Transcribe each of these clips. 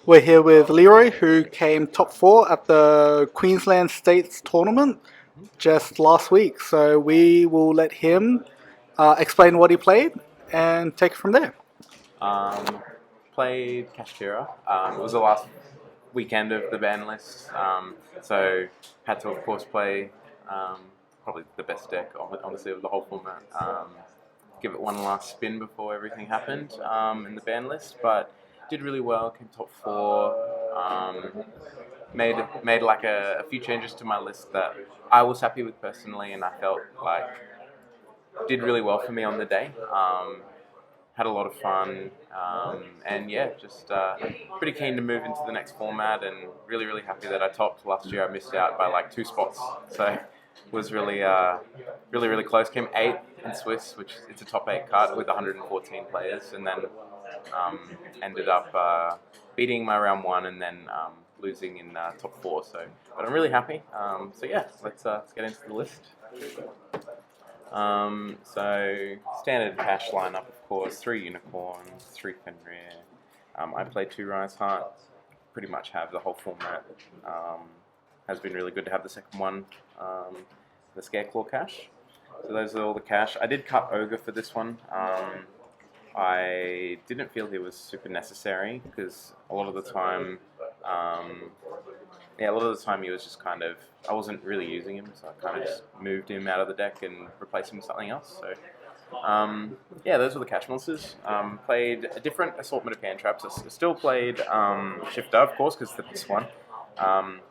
We're here with Leroy, who came top four at the Queensland States tournament just last week. So we will let him explain what he played and take it from there. Um, Played Kashtira. It was the last weekend of the ban list, so had to of course play probably the best deck, honestly, of the whole format. Give it one last spin before everything happened in the ban list, but did really well. Came top four. Made like a few changes to my list that I was happy with personally, and I felt like did really well for me on the day. Had a lot of fun, and yeah, just pretty keen to move into the next format, and really happy that I topped. Last year I missed out by like 2 spots, so was really close. Came 8th in Swiss, which it's a top 8 card with 114 players, and then ended up beating my round 1 and then losing in top 4. But I'm really happy. So yeah, let's get into the list. So standard cash lineup, of course, 3 unicorns, 3 Fenrir. I played 2 Rise Hearts. Pretty much have the whole format. Has been really good to have the second one, the Scareclaw cash. So those are all the cash. I did cut Ogre for this one. I didn't feel he was super necessary because a lot of the time he was just kind of, I wasn't really using him, so I kind of just moved him out of the deck and replaced him with something else. So yeah, those were the cash monsters. Played a different assortment of hand traps. I still played Shifter, of course, because it's this one.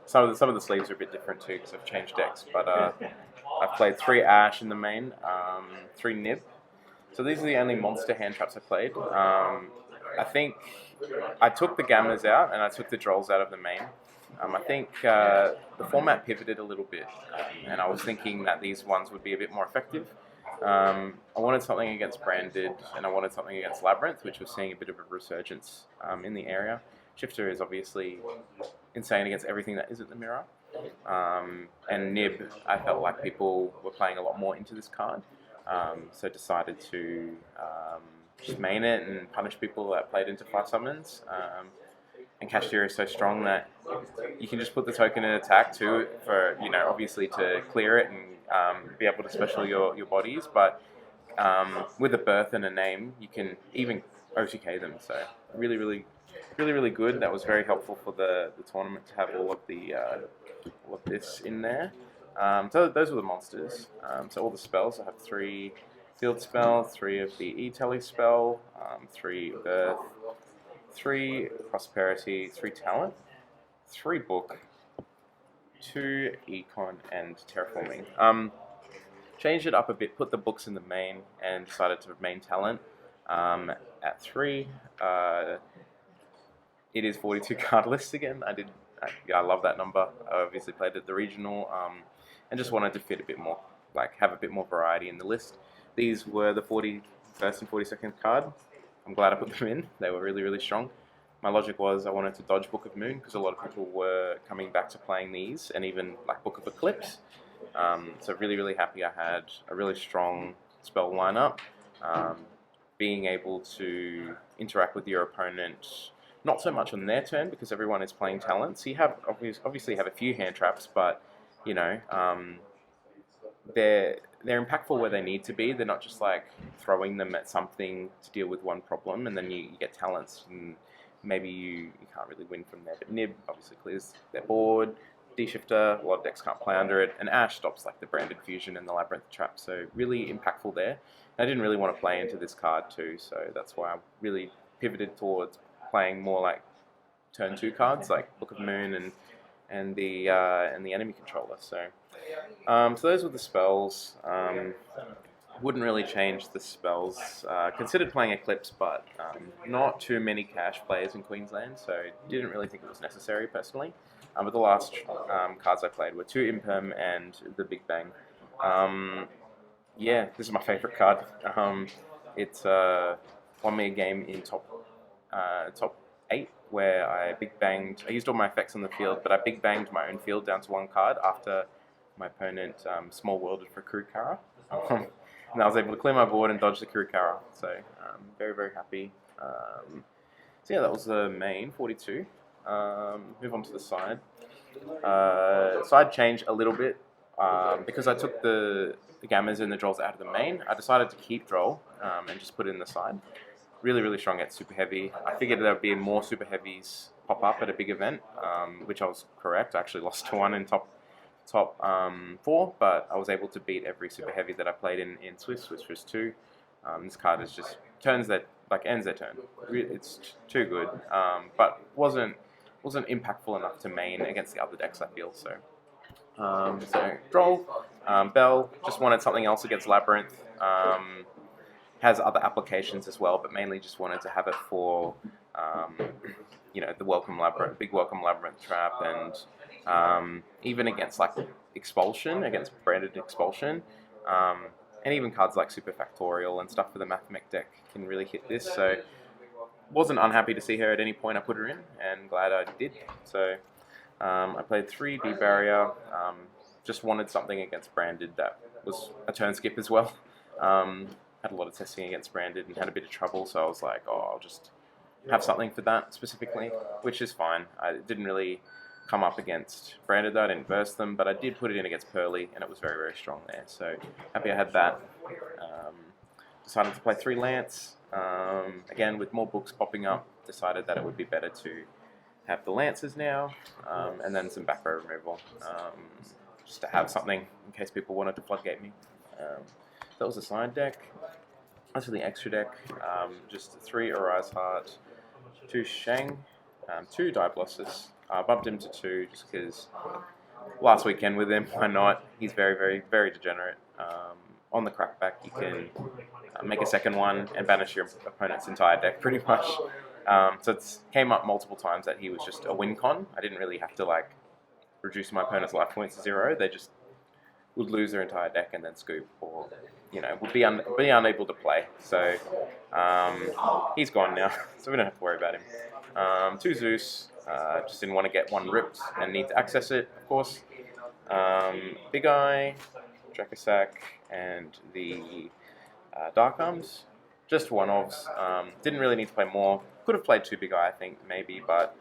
Some of the sleeves are a bit different too because I've changed decks. But I've played 3 Ash in the main, 3 Nib. So these are the only monster hand traps I played. I think I took the Gammas out and I took the Drolls out of the main. I think the format pivoted a little bit, and I was thinking that these ones would be a bit more effective. I wanted something against Branded, and I wanted something against Labyrinth, which was seeing a bit of a resurgence in the area. Shifter is obviously insane against everything that isn't the mirror. And Nib, I felt like people were playing a lot more into this card. So decided to just main it and punish people that played into 5 summons. And Kashtira is so strong that you can just put the token in attack too for, obviously to clear it and be able to special your bodies. But with a birth and a name, you can even OTK them. So really good. That was very helpful for the tournament to have all of this in there. So those were the monsters. So all the spells, I have 3 field spell, 3 of the E-Tele spell, 3 birth, 3 prosperity, 3 talent, 3 book, 2 econ, and terraforming. Changed it up a bit, put the books in the main, and decided to main talent at 3. It is 42 card list again. I love that number. I obviously played at the regional, and just wanted to fit a bit more, have a bit more variety in the list. These were the 41st and 42nd card. I'm glad I put them in. They were really strong. My logic was I wanted to dodge Book of Moon because a lot of people were coming back to playing these, and even Book of Eclipse. So really happy I had a really strong spell lineup. Being able to interact with your opponent, not so much on their turn because everyone is playing talents. You have obviously have a few hand traps, but they're impactful where they need to be. They're not just throwing them at something to deal with one problem, and then you get talents, and maybe you can't really win from there. But Nib obviously clears their board. D-Shifter, a lot of decks can't play under it, and Ash stops the Branded Fusion and the Labyrinth trap, so really impactful there. I didn't really want to play into this card too, so that's why I really pivoted towards playing more turn 2 cards like Book of Moon and the enemy controller. So those were the spells. Wouldn't really change the spells. Considered playing Eclipse, but not too many cash players in Queensland, so didn't really think it was necessary personally. But the last cards I played were 2 Imperm and the Big Bang. Yeah, this is my favourite card. It's won me a game in top 8 where I Big Banged. I used all my effects on the field, but I Big Banged my own field down to 1 card after my opponent small worlded for Kurukara. And I was able to clear my board and dodge the Kurukara. So very happy. So yeah, that was the main 42. Move on to the side. Side change a little bit because I took the gammas and the Drolls out of the main. I decided to keep Droll and just put it in the side. Really, really strong at super heavy. I figured there would be more super heavies pop up at a big event, which I was correct. I actually lost to one in top 4, but I was able to beat every super heavy that I played in Swiss was 2. This card is just ends their turn. It's too good, but wasn't impactful enough to main against the other decks, I feel. So Droll, Bell, just wanted something else against Labyrinth. Has other applications as well, but mainly just wanted to have it for the big Welcome Labyrinth trap, and even against like Expulsion, against branded Expulsion, and even cards like Super Factorial and stuff for the Mathmech deck can really hit this. So wasn't unhappy to see her at any point I put her in, and glad I did. So I played 3 D Barrier, just wanted something against branded that was a turn skip as well. Had a lot of testing against branded and had a bit of trouble, so I was like, I'll just have something for that specifically, which is fine. I didn't really come up against branded though, I didn't burst them, but I did put it in against Pearly, and it was very, very strong there. So happy I had that. Decided to play 3 Lance. Again, with more books popping up, decided that it would be better to have the Lances now, and then some back row removal, just to have something in case people wanted to floodgate me. That was the side deck. As for the extra deck, just 3 Arise Heart, 2 Shang, 2 Diablosis. I bumped him to 2 just because last weekend with him, why not? He's very, very, very degenerate. On the crackback, you can make a second one and banish your opponent's entire deck pretty much. So it came up multiple times that he was just a win con. I didn't really have to like reduce my opponent's life points to 0. They just would lose their entire deck and then scoop, or would be unable to play. So he's gone now, so we don't have to worry about him. 2 Zeus, just didn't want to get 1 ripped and need to access it, of course. Big Eye, Dracosac, and the Dark Arms, just one-offs. Didn't really need to play more. Could have played 2 Big Eye, I think, maybe, but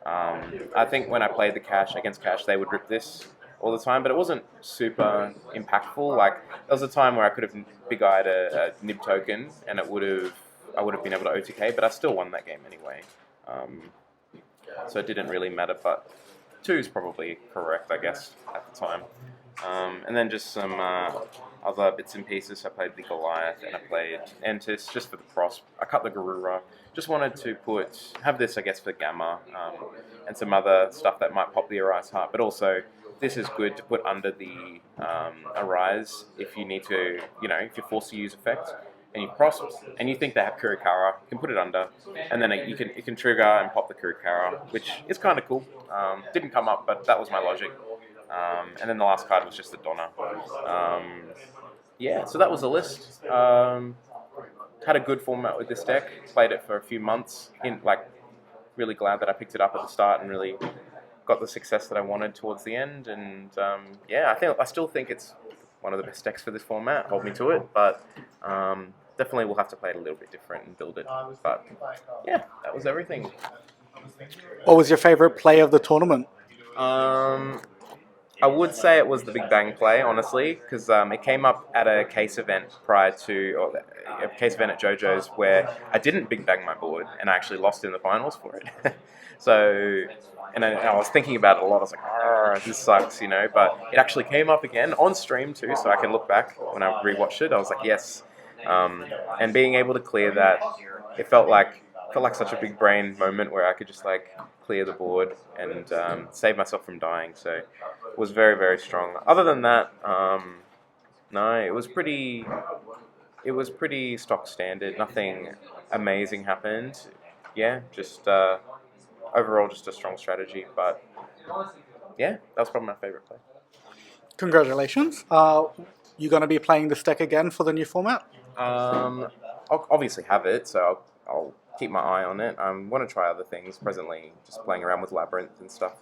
I think when I played the Cash against Cash, they would rip this all the time, but it wasn't super impactful. Like, there was a time where I could have Big Eyed a Nib token, and I would have been able to OTK, but I still won that game anyway. So it didn't really matter, but 2 is probably correct, I guess, at the time. And then just some other bits and pieces. I played the Goliath and I played Entis just for the pros. I cut the Garura. Just wanted to have this, I guess, for Gamma, and some other stuff that might pop the Arise Heart, but also this is good to put under the Arise if you need to, if you're forced to use effect and you prosp and you think they have Kurikara, you can put it under, and then you can trigger and pop the Kurikara, which is kind of cool. Didn't come up, but that was my logic. And then the last card was just the Donna. So that was the list. Had a good format with this deck. Played it for a few months. Really glad that I picked it up at the start and really got the success that I wanted towards the end. And I still think it's one of the best decks for this format. Hold me to it, but definitely we'll have to play it a little bit different and build it. But yeah, that was everything. What was your favorite play of the tournament? I would say it was the Big Bang play, honestly, because it came up at a case event a case event at JoJo's where I didn't Big Bang my board, and I actually lost in the finals for it. So, and I was thinking about it a lot. I was like, this sucks, but it actually came up again on stream too, so I can look back when I rewatched it. I was like, yes. And being able to clear that, it felt like such a big brain moment where I could just clear the board and save myself from dying. So it was very, very strong. Other than that, no, it was pretty stock standard. Nothing amazing happened. Yeah, just overall just a strong strategy. But yeah, that was probably my favorite play. Congratulations. You going to be playing this deck again for the new format? I'll obviously have it, so I'll keep my eye on it. I want to try other things. Presently, just playing around with Labyrinth and stuff.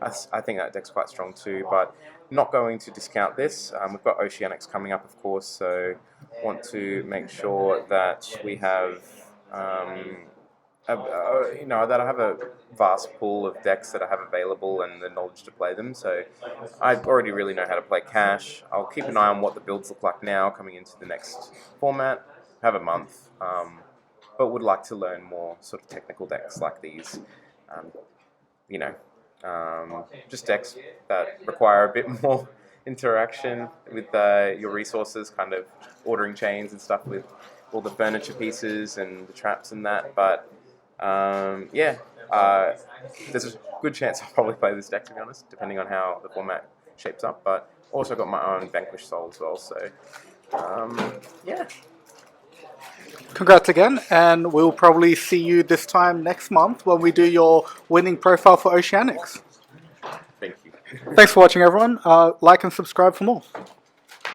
I think that deck's quite strong too, but not going to discount this. We've got Oceanics coming up, of course, so want to make sure that we have that I have a vast pool of decks that I have available and the knowledge to play them. So I already really know how to play Cash. I'll keep an eye on what the builds look like now coming into the next format. Have a month, but would like to learn more sort of technical decks like these. Um, you know, just decks that require a bit more interaction with your resources, kind of ordering chains and stuff with all the furniture pieces and the traps and that. But there's a good chance I'll probably play this deck, to be honest, depending on how the format shapes up. But also got my own Vanquish Soul as well, so yeah. Congrats again, and we'll probably see you this time next month when we do your winning profile for Oceanics. Thank you. Thanks for watching, everyone. Like and subscribe for more.